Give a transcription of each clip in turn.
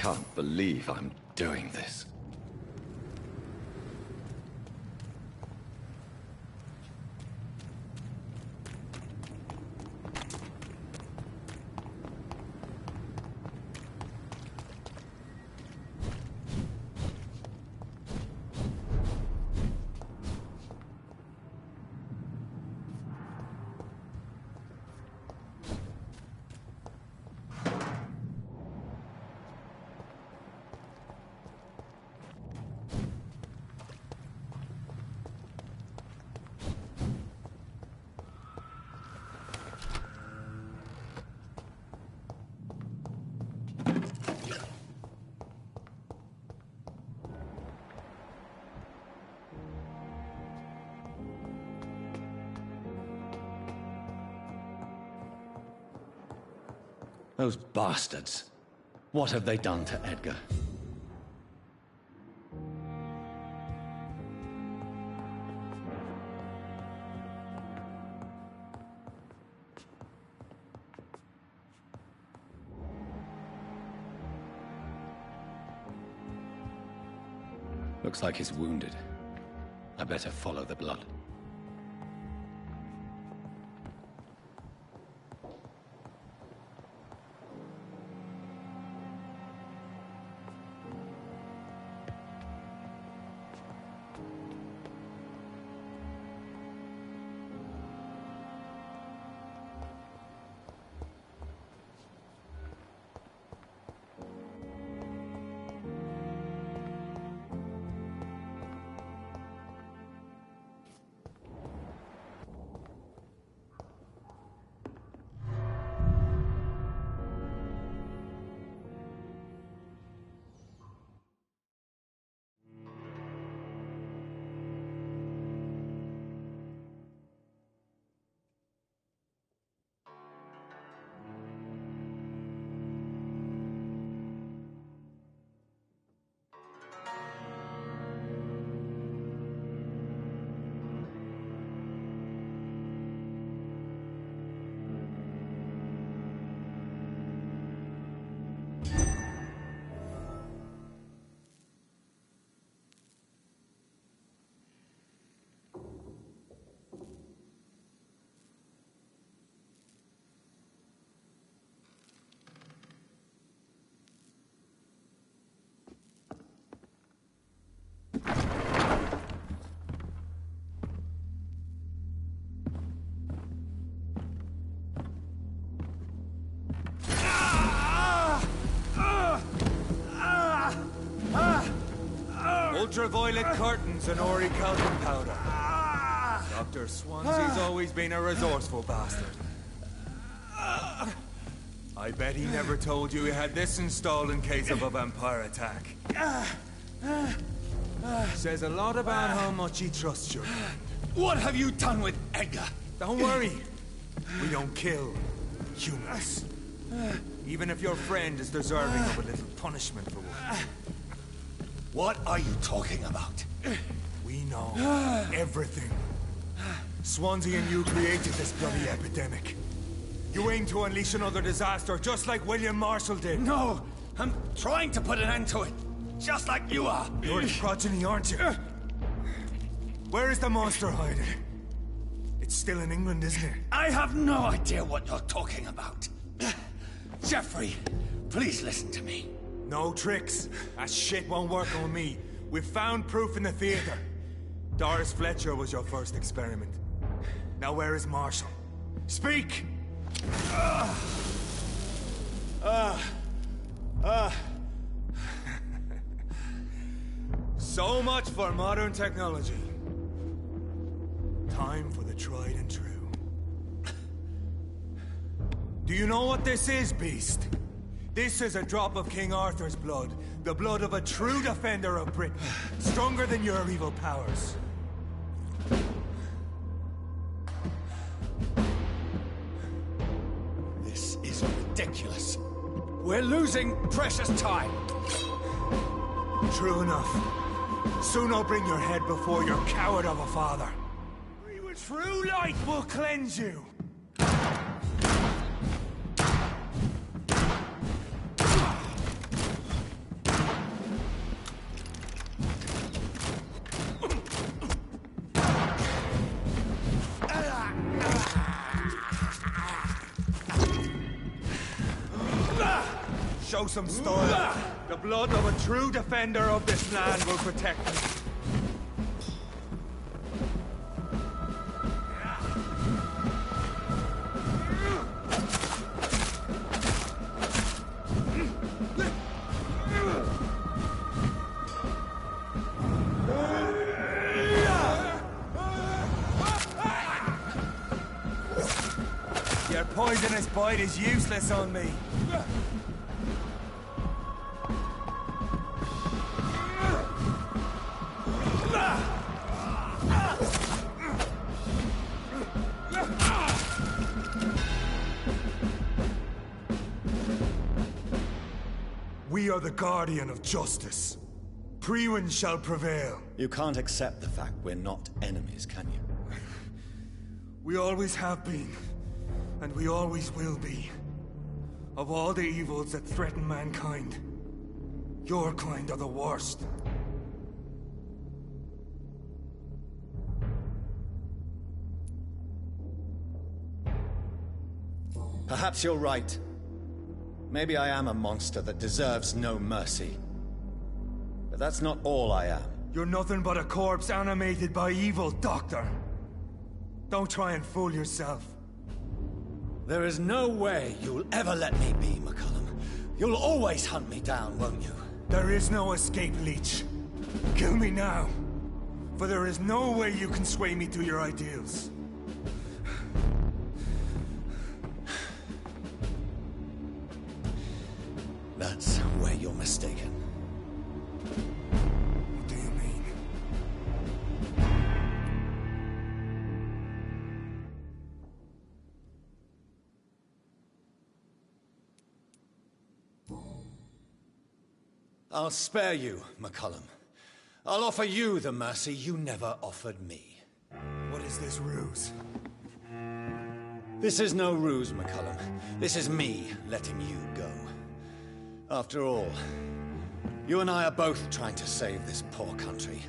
can't believe I'm doing this. Those bastards. What have they done to Edgar? Looks like he's wounded. I better follow the blood. Ultraviolet curtains and orichalcum powder. Dr. Swansea's always been a resourceful bastard. I bet he never told you he had this installed in case of a vampire attack. Says a lot about how much he trusts your friend. What have you done with Edgar? Don't worry. We don't kill humans. Even if your friend is deserving of a little punishment for one. What are you talking about? We know everything. Swansea and you created this bloody epidemic. You aim to unleash another disaster, just like William Marshall did. No! I'm trying to put an end to it, just like you are. You're the progeny, aren't you? Where is the monster hiding? It's still in England, isn't it? I have no idea what you're talking about. Jeffrey, please listen to me. No tricks. That shit won't work on me. We've found proof in the theater. Doris Fletcher was your first experiment. Now where is Marshall? Speak! So much for modern technology. Time for the tried and true. Do you know what this is, Beast? This is a drop of King Arthur's blood. The blood of a true defender of Britain. Stronger than your evil powers. This is ridiculous. We're losing precious time. True enough. Soon I'll bring your head before your coward of a father. Your true light will cleanse you. show some style. The blood of a true defender of this land will protect me. Your poisonous bite is useless on me. We are the guardian of justice. Priwen shall prevail. You can't accept the fact we're not enemies, can you? We always have been, and we always will be. Of all the evils that threaten mankind, your kind are the worst. Perhaps you're right. Maybe I am a monster that deserves no mercy. But that's not all I am. You're nothing but a corpse animated by evil, Doctor. Don't try and fool yourself. There is no way you'll ever let me be, McCullum. You'll always hunt me down, won't you? There is no escape, Leech. Kill me now. For there is no way you can sway me to your ideals. That's where you're mistaken. What do you mean? I'll spare you, McCullum. I'll offer you the mercy you never offered me. What is this ruse? This is no ruse, McCullum. This is me letting you go. After all, you and I are both trying to save this poor country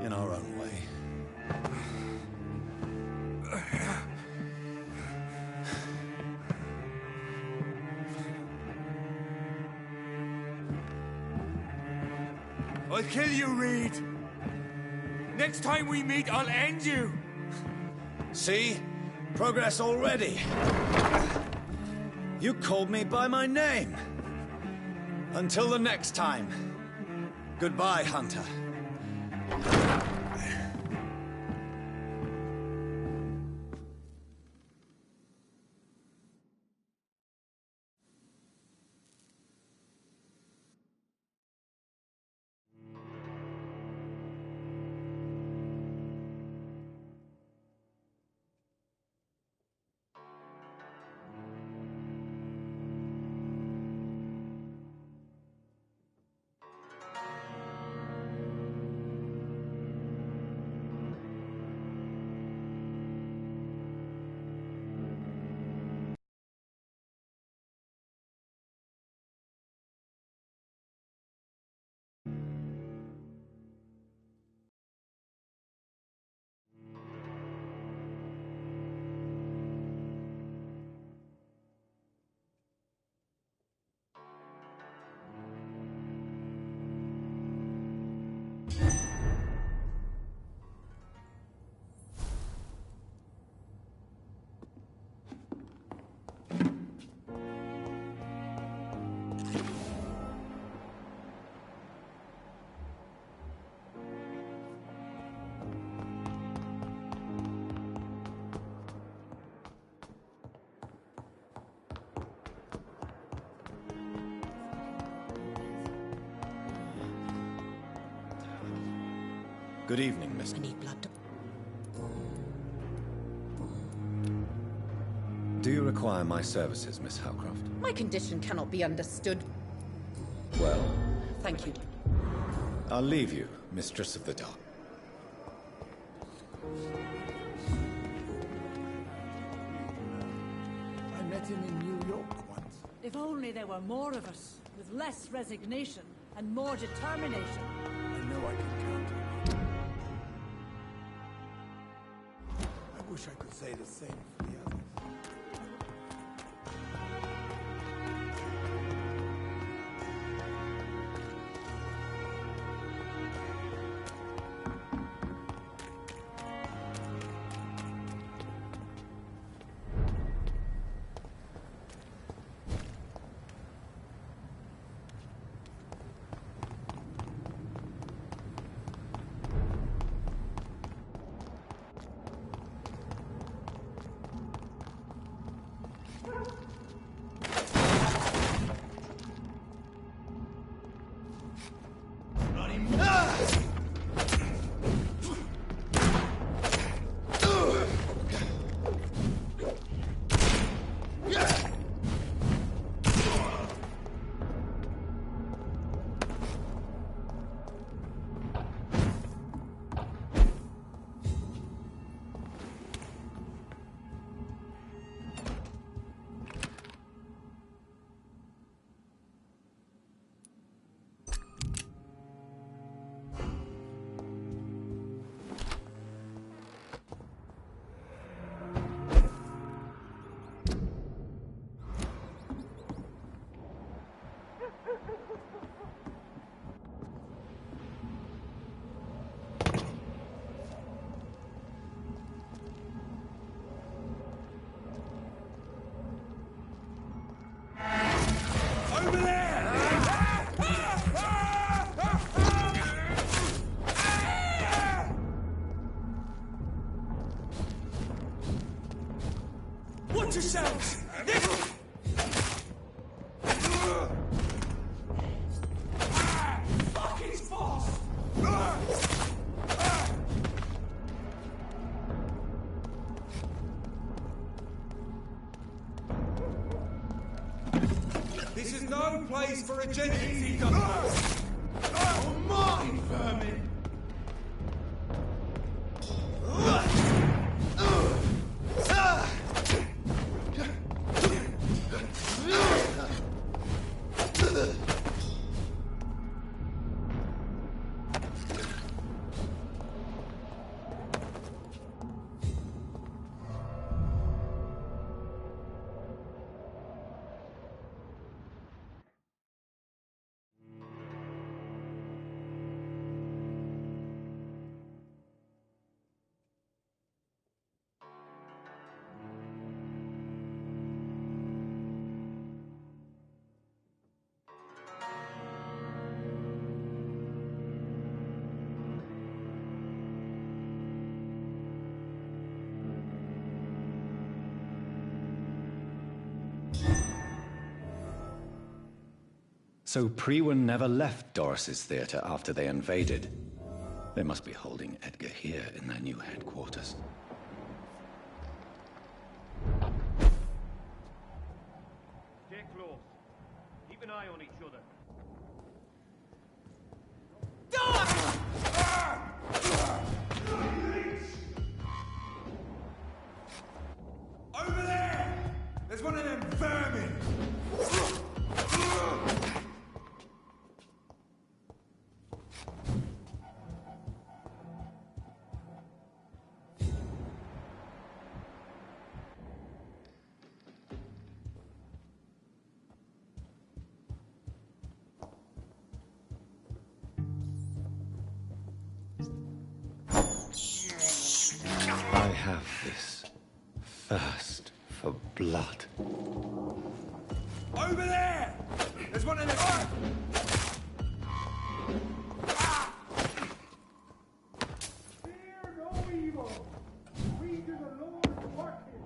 in our own way. I'll kill you, Reed. Next time we meet, I'll end you. See? Progress already. You called me by my name. Until the next time. Goodbye, Hunter. Good evening, Miss. I need blood. Do you require my services, Miss Howcroft? My condition cannot be understood. Well, Thank you. I'll leave you, Mistress of the Dark. I met him in New York once. If only there were more of us, with less resignation and more determination. I know I can count on you. I wish I could say the same for the others. Watch yourselves! Fuck his boss! This is no place for a gentleman seeker! Oh, mine, vermin! So Priwen never left Doris's theater after they invaded. They must be holding Edgar here in their new headquarters. Stay close. Keep an eye on each other. Over there! There's one of them vermin! I have this thirst for blood. Over there! There's one of them... Fear no evil. We do the Lord's work here.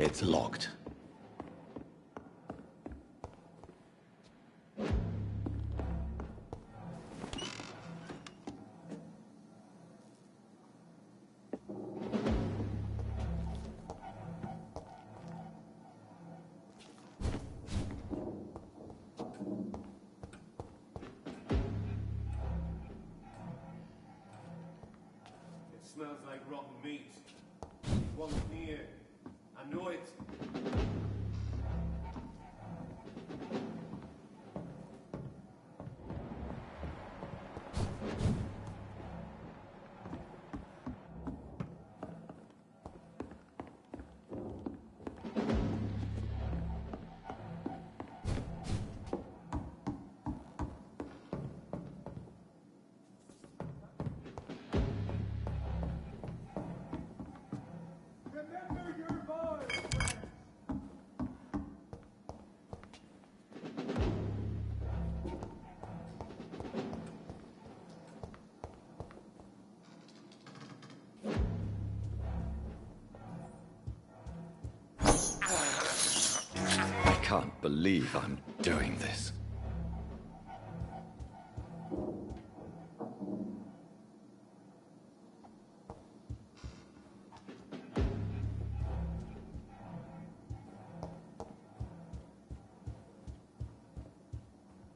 It's locked. Smells like rotten meat. One's near. I know it. I can't believe I'm doing this.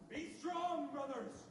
Be strong, brothers!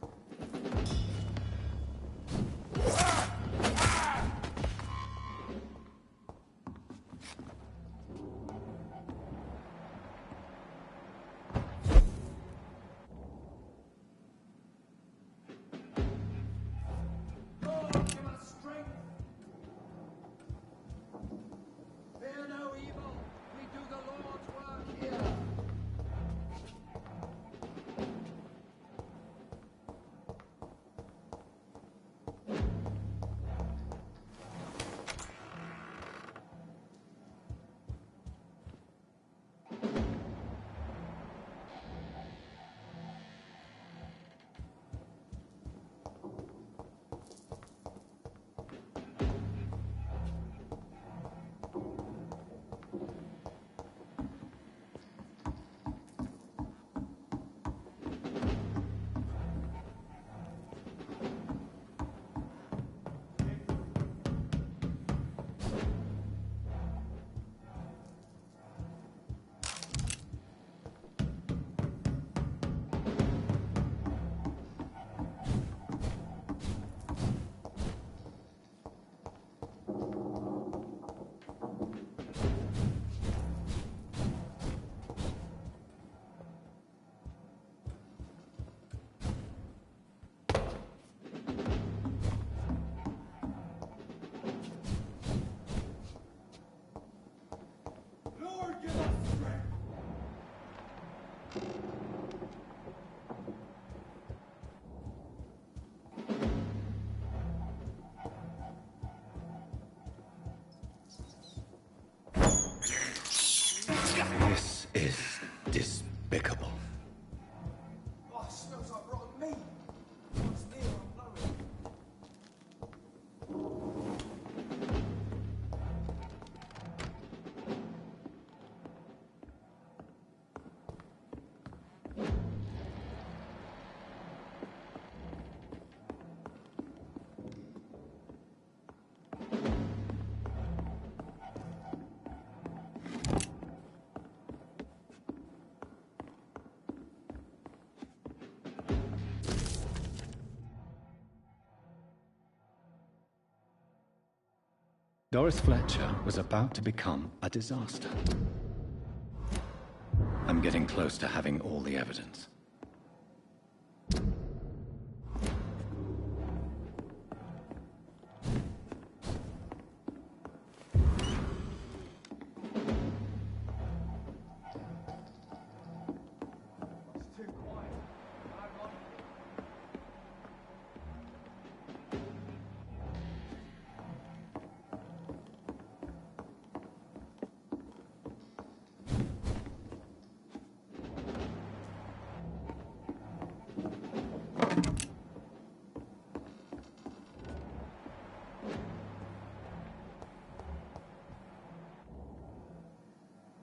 This is despicable. Oh, it smells like rotten meat. What's near, I'm blowing. Doris Fletcher was about to become a disaster. I'm getting close to having all the evidence.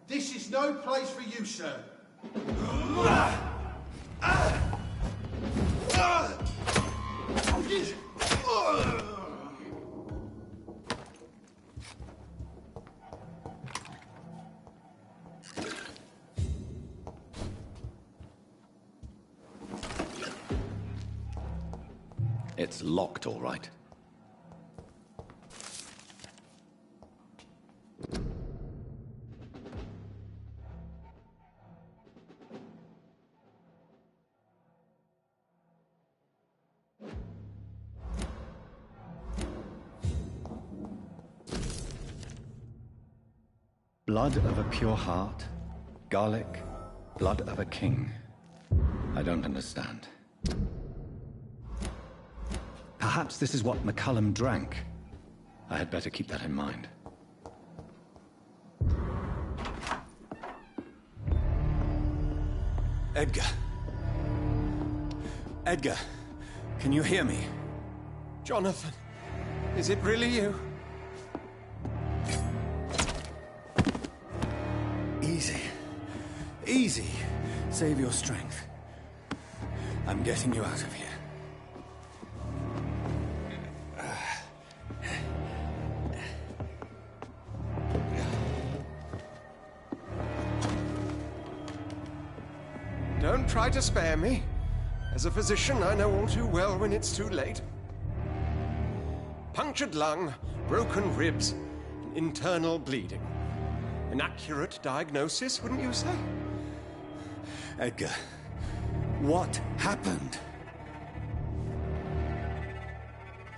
This is no place for you, sir. It's locked, all right. Blood of a pure heart, garlic, blood of a king. I don't understand. Perhaps this is what McCullum drank. I had better keep that in mind. Edgar. Edgar, can you hear me? Jonathan, is it really you? Easy. Easy. Save your strength. I'm getting you out of here. Don't try to spare me. As a physician, I know all too well when it's too late. Punctured lung, broken ribs, and internal bleeding. An accurate diagnosis, wouldn't you say? Edgar, what happened?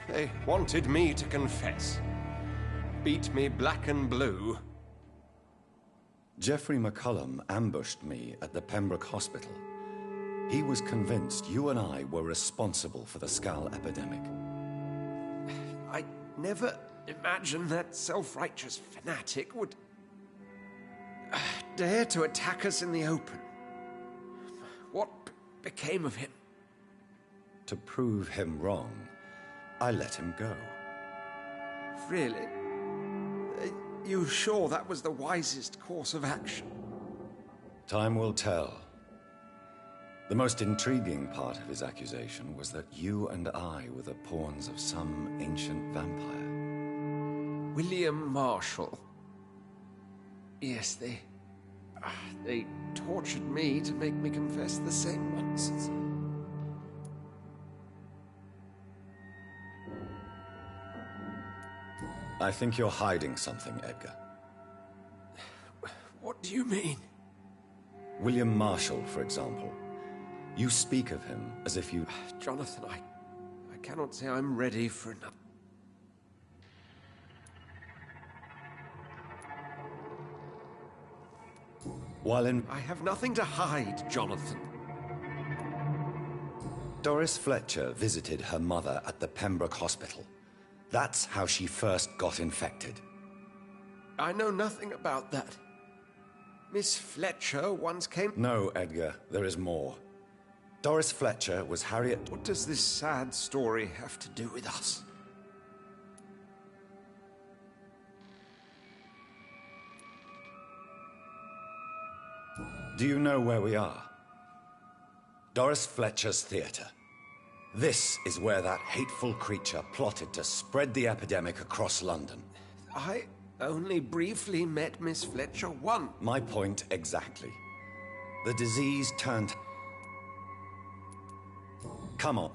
They wanted me to confess. Beat me black and blue. Geoffrey McCullum ambushed me at the Pembroke Hospital. He was convinced you and I were responsible for the Skull epidemic. I never imagined that self-righteous fanatic would dare to attack us in the open. What became of him? To prove him wrong, I let him go. Really? Are you sure that was the wisest course of action? Time will tell. The most intriguing part of his accusation was that you and I were the pawns of some ancient vampire. William Marshall. Yes, they tortured me to make me confess the same nonsense. I think you're hiding something, Edgar. What do you mean? William Marshall, for example. You speak of him as if you... Jonathan, I cannot say I'm ready for another... While in... I have nothing to hide, Jonathan. Doris Fletcher visited her mother at the Pembroke Hospital. That's how she first got infected. I know nothing about that. Miss Fletcher once came... No, Edgar, there is more. Doris Fletcher was Harriet... What does this sad story have to do with us? Do you know where we are? Doris Fletcher's theatre. This is where that hateful creature plotted to spread the epidemic across London. I only briefly met Miss Fletcher once. My point exactly. The disease turned... Come on.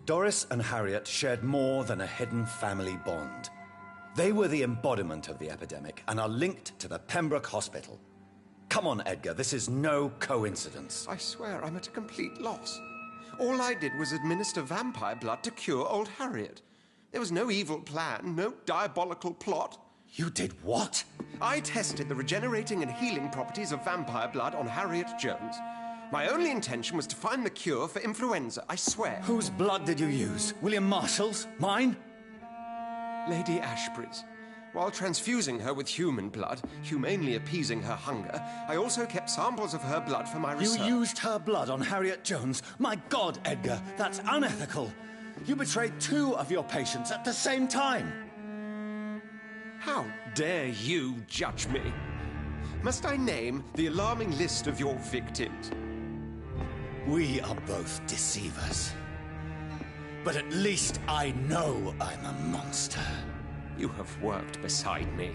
Doris and Harriet shared more than a hidden family bond. They were the embodiment of the epidemic and are linked to the Pembroke Hospital. Come on, Edgar, this is no coincidence. I swear I'm at a complete loss. All I did was administer vampire blood to cure old Harriet. There was no evil plan, no diabolical plot. You did what? I tested the regenerating and healing properties of vampire blood on Harriet Jones. My only intention was to find the cure for influenza, I swear. Whose blood did you use? William Marshall's? Mine? Lady Ashbury's. While transfusing her with human blood, humanely appeasing her hunger, I also kept samples of her blood for my research. You used her blood on Harriet Jones? My God, Edgar, that's unethical. You betrayed 2 of your patients at the same time. How dare you judge me? Must I name the alarming list of your victims? We are both deceivers. But at least I know I'm a monster. You have worked beside me.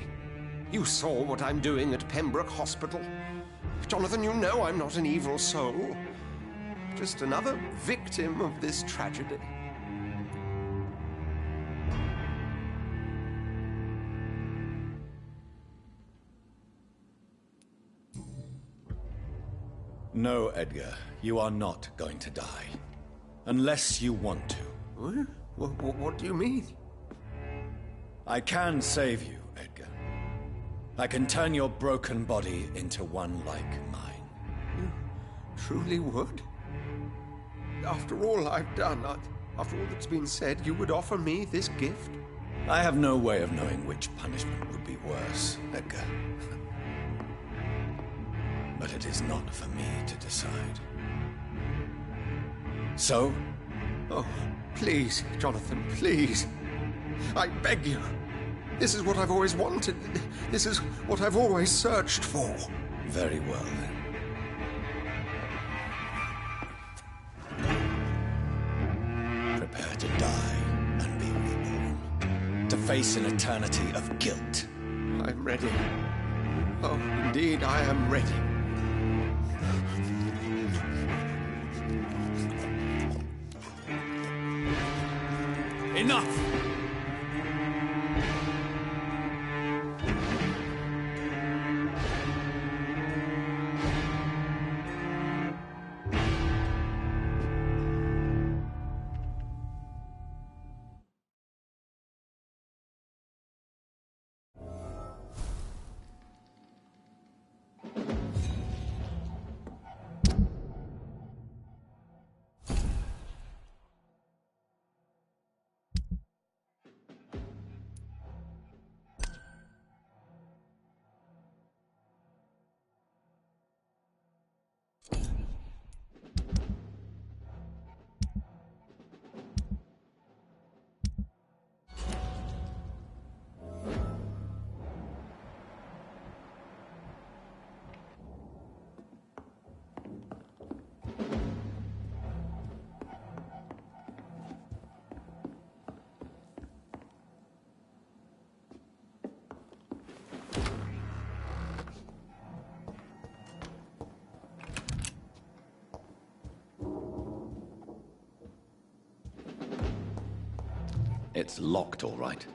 You saw what I'm doing at Pembroke Hospital. Jonathan, you know I'm not an evil soul. Just another victim of this tragedy. No, Edgar, you are not going to die. Unless you want to. What do you mean? I can save you, Edgar. I can turn your broken body into one like mine. You truly would? After all I've done, after all that's been said, you would offer me this gift? I have no way of knowing which punishment would be worse, Edgar. But it is not for me to decide. So? Oh, please, Jonathan, please. I beg you. This is what I've always wanted. This is what I've always searched for. Very well, then. Prepare to die and be reborn. To face an eternity of guilt. I'm ready. Oh, indeed, I am ready. Enough! It's locked, all right.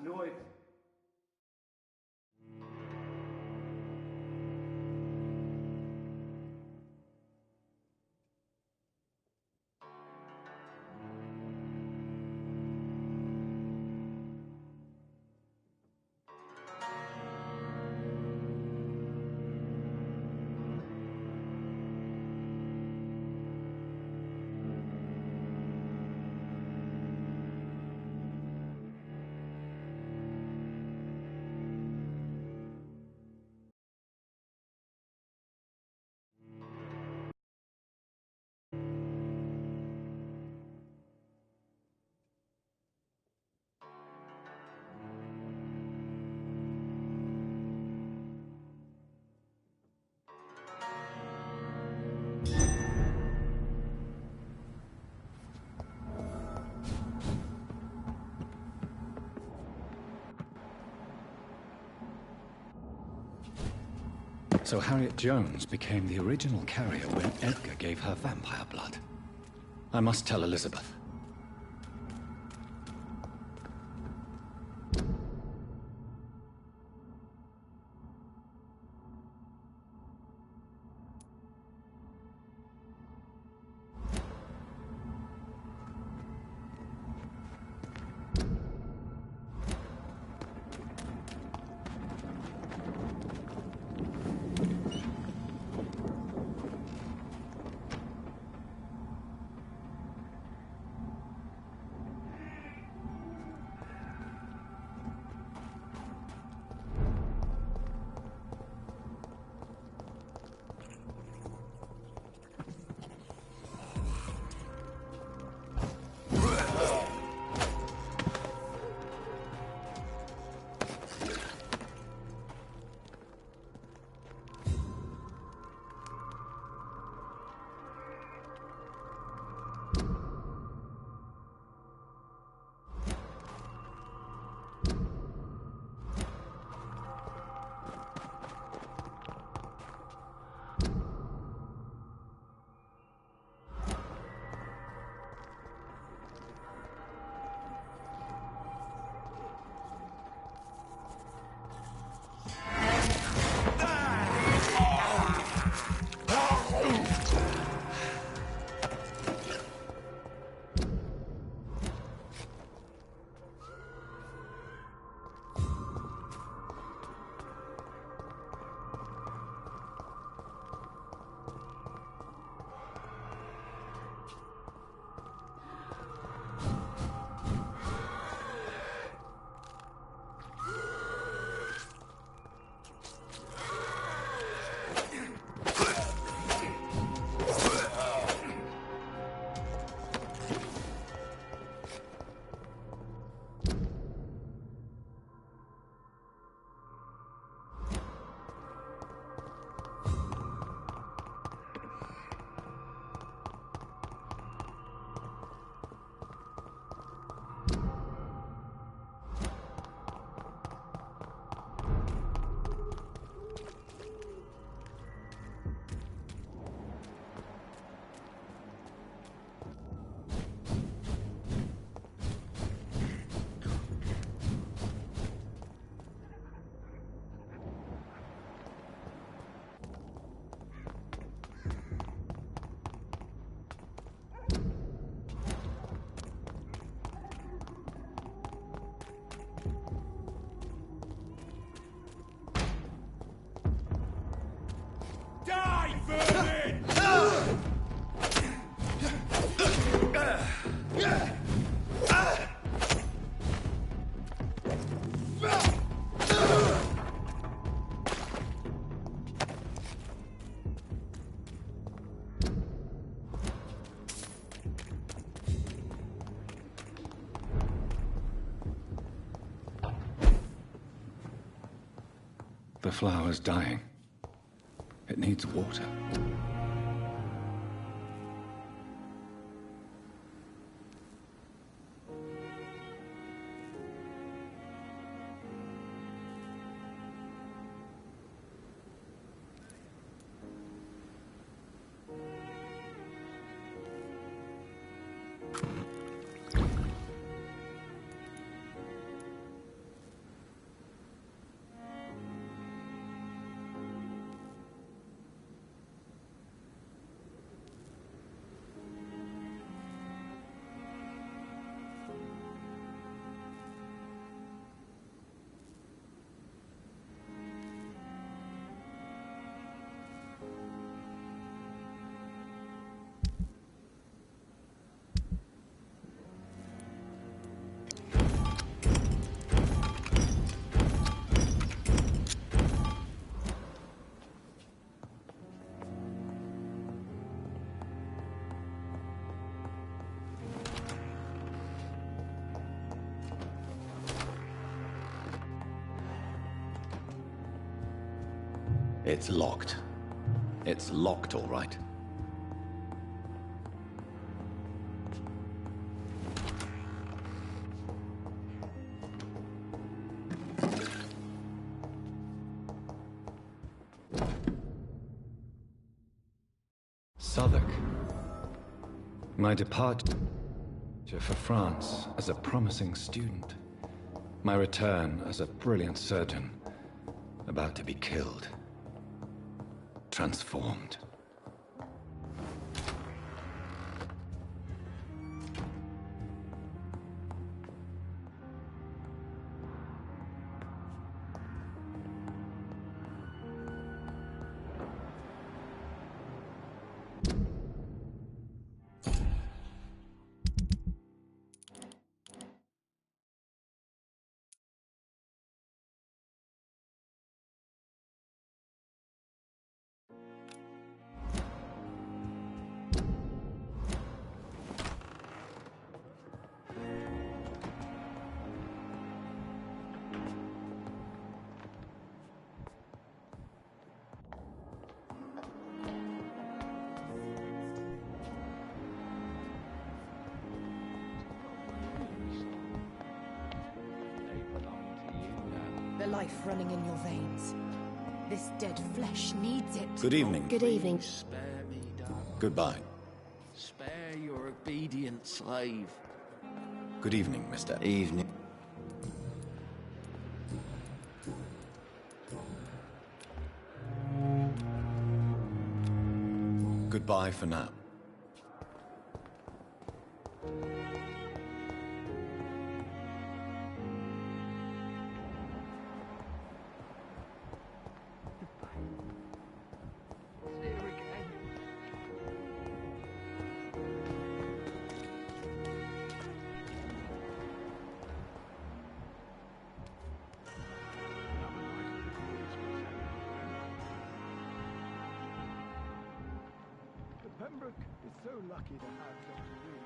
Noite. So Harriet Jones became the original carrier when Edgar gave her vampire blood. I must tell Elizabeth. The flower's dying. It needs water. It's locked. It's locked, all right. Southwark. My departure for France as a promising student. My return as a brilliant surgeon, about to be killed. Transformed. The life running in your veins. This dead flesh needs it. Good evening. Good evening. Spare me, darling. Goodbye. Spare your obedient slave. Good evening, Mr. Evening. Goodbye for now. Pembroke is so lucky to have Dr. Reed.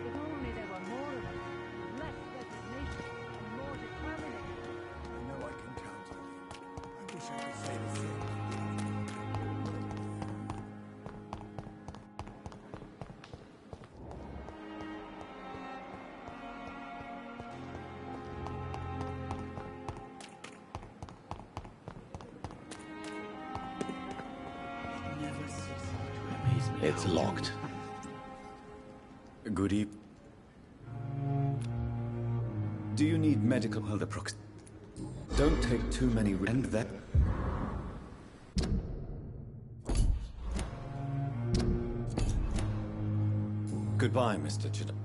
If only there were more of us, with less resignation and more determination. I know I can count on you. I wish I could say the same. It's locked. Good evening. Do you need medical? Hold the prox. Don't take too many. And that. Goodbye, Mr. Chidam.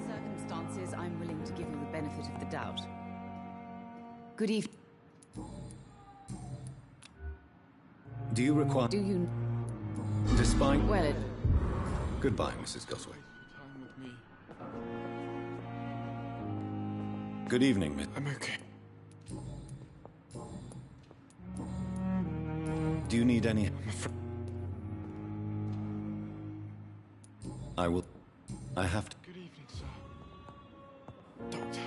Circumstances, I'm willing to give you the benefit of the doubt. Good evening. Do you require? Do you? Despite. Well, it... Goodbye, Mrs. Gosway. Good evening, Miss. I'm okay. Do you need any? I'm afraid. I will. I have to. Good evening, sir. Doctor.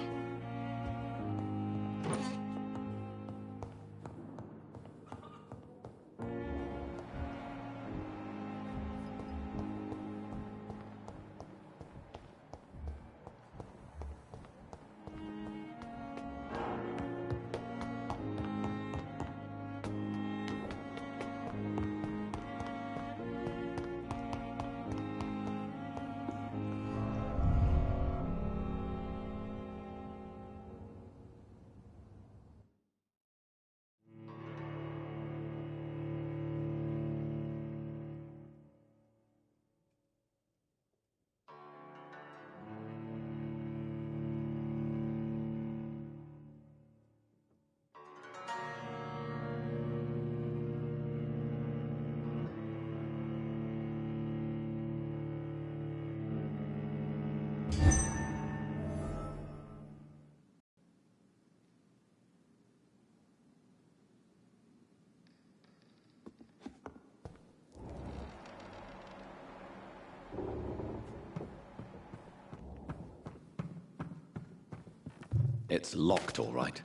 It's locked, all right.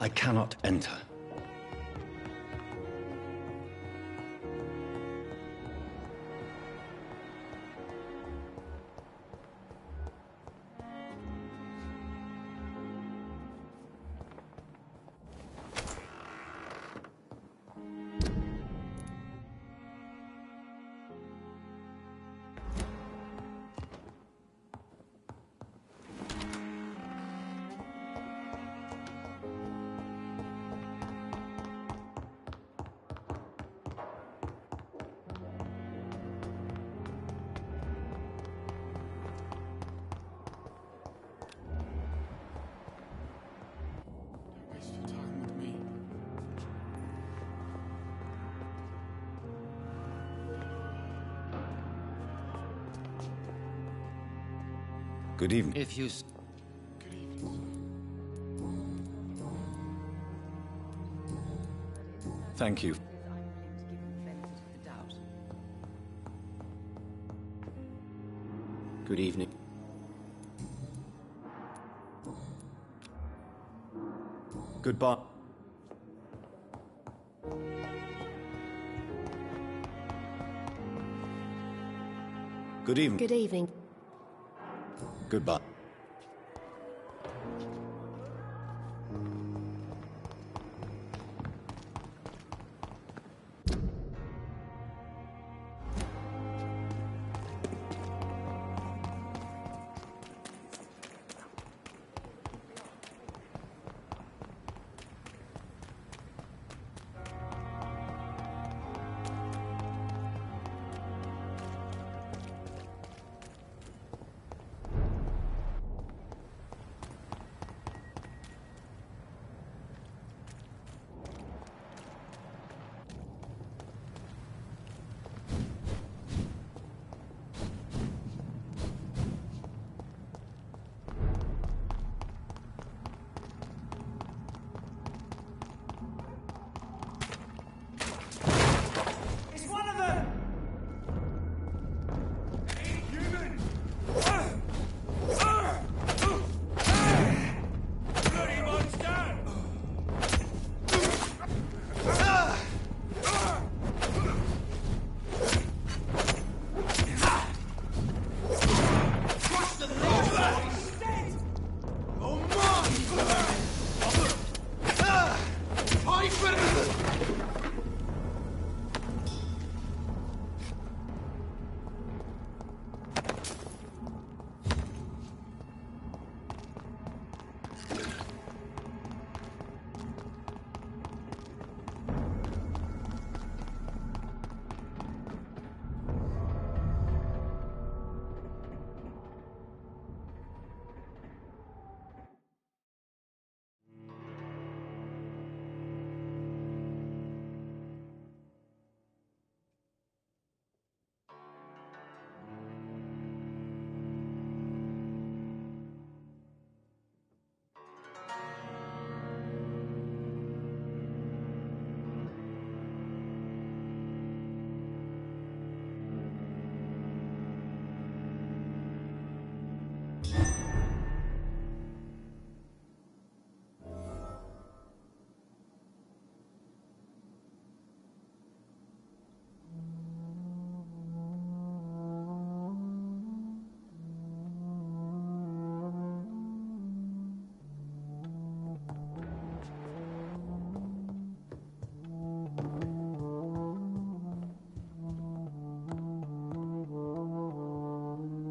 I cannot enter. Waste your time with me. Good evening. If you... Good evening, Thank you. I'm willing to give you the benefit of the doubt. Good evening. Goodbye. Good evening. Good evening. Goodbye.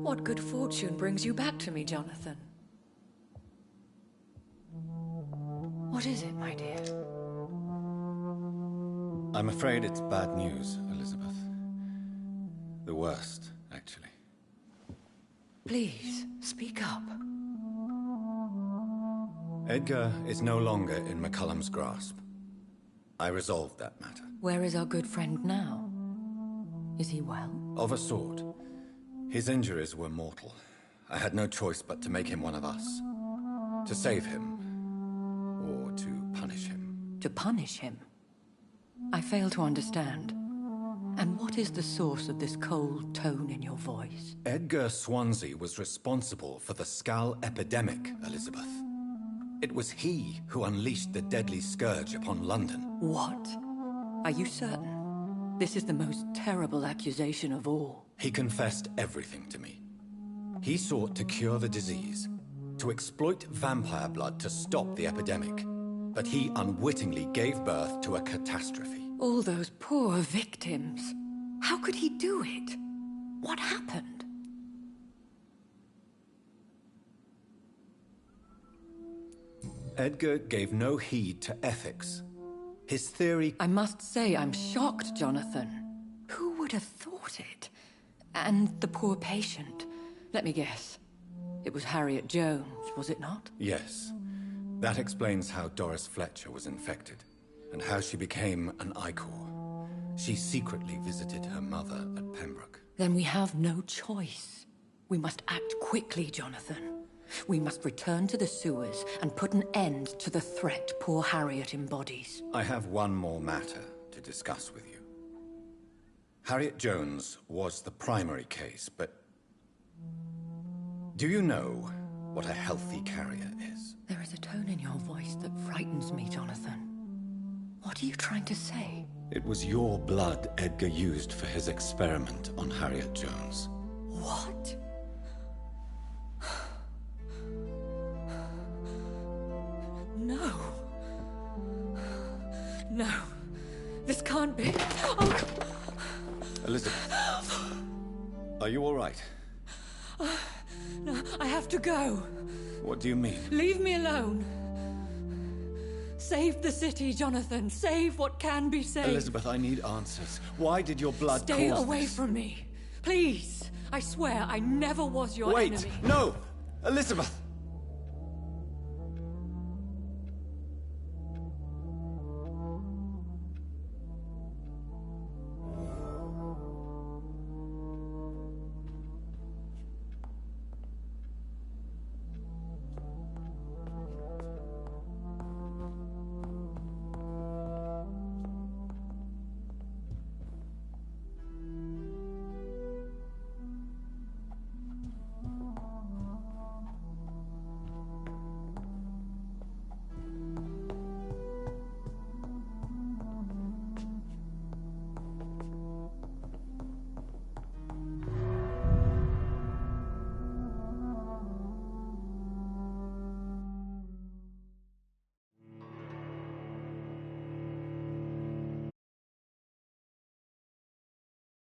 What good fortune brings you back to me, Jonathan? What is it, my dear? I'm afraid it's bad news, Elizabeth. The worst, actually. Please, speak up. Edgar is no longer in McCullum's grasp. I resolved that matter. Where is our good friend now? Is he well? Of a sort. His injuries were mortal. I had no choice but to make him one of us. To save him. Or to punish him. To punish him? I fail to understand. And what is the source of this cold tone in your voice? Edgar Swansea was responsible for the Skull epidemic, Elizabeth. It was he who unleashed the deadly scourge upon London. What? Are you certain? This is the most terrible accusation of all. He confessed everything to me. He sought to cure the disease, to exploit vampire blood to stop the epidemic. But he unwittingly gave birth to a catastrophe. All those poor victims. How could he do it? What happened? Edgar gave no heed to ethics. His theory... I must say I'm shocked, Jonathan. Who would have thought it? And the poor patient. Let me guess. It was Harriet Jones, was it not? Yes. That explains how Doris Fletcher was infected, and how she became an Icor. She secretly visited her mother at Pembroke. Then we have no choice. We must act quickly, Jonathan. We must return to the sewers and put an end to the threat poor Harriet embodies. I have one more matter to discuss with you. Harriet Jones was the primary case, but... do you know what a healthy carrier is? There is a tone in your voice that frightens me, Jonathan. What are you trying to say? It was your blood Edgar used for his experiment on Harriet Jones. What? No. No. This can't be. Oh. Elizabeth. Are you all right? No, I have to go. What do you mean? Leave me alone. Save the city, Jonathan. Save what can be saved. Elizabeth, I need answers. Why did your blood Stay cause away this? from me. Please. I swear I never was your enemy. Wait! No! Elizabeth!